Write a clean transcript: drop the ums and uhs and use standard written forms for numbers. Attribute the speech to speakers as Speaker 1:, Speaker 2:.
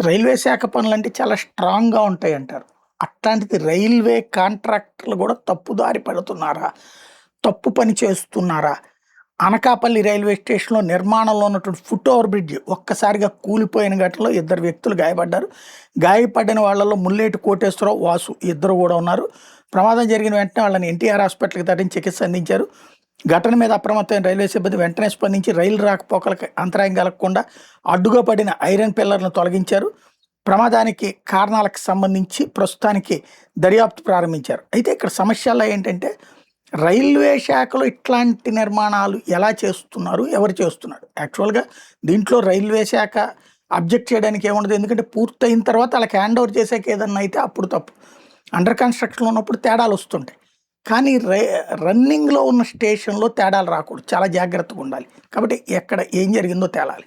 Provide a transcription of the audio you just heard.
Speaker 1: Railway శాఖ పనులంటే చాలా స్ట్రాంగ్‌గా ఉంటాయంటారు. అట్లాంటిది రైల్వే కాంట్రాక్టర్లు గూడా తప్పుదారి పడుతున్నారా? తప్పు పని చేస్తున్నారా? అనకాపల్లి రైల్వే స్టేషన్‌లో నిర్మాణంలో ఉన్నటువంటి ఫుట్ ఓవర్ బ్రిడ్జ్ ఒక్కసారిగా కూలిపోయిన ఘటనలో ఇద్దరు వ్యక్తులు గాయపడ్డారు. గాయపడిన వాళ్ళలో ముల్లేటి కోటేశ్వరరావు, వాసు ఇద్దరు గూడా ఉన్నారు. ప్రమాదం జరిగిన వెంటనే వాళ్ళని ఎన్టీఆర్ హాస్పిటల్‌కి తరలించి చికిత్స అందించారు. ఘటన మీద అప్రమత్తమైన రైల్వే సిబ్బంది వెంటనే స్పందించి రైలు రాకపోకలకు అంతరాయం కలగకుండా అడ్డుగా పడిన ఐరన్ పిల్లర్‌లను తొలగించారు. ప్రమాదానికి కారణాలకు సంబంధించి ప్రస్తుతానికి దర్యాప్తు ప్రారంభించారు. అయితే ఇక్కడ సమస్యల్లో ఏంటంటే రైల్వే శాఖలో ఇట్లాంటి నిర్మాణాలు ఎలా చేస్తున్నారు? ఎవరు చేస్తున్నారు? యాక్చువల్‌గా దీంట్లో రైల్వే శాఖ అబ్జెక్ట్ చేయడానికి ఏముండదు. ఎందుకంటే పూర్తయిన తర్వాత ఆళ్ళకి హ్యాండ్ ఓవర్ చేసాక ఏదన్నా అయితే అప్పుడు తప్పు. అండర్ కన్‌స్ట్రక్షన్‌లో ఉన్నప్పుడు తేడాలొస్తుంటాయి. కానీ రన్నింగ్‌లో ఉన్న స్టేషన్‌లో తేడాలు రాకూడదు. చాలా జాగ్రత్తగుండాలి. కాబట్టి ఎక్కడ ఏం జరిగిందో తేలాలి.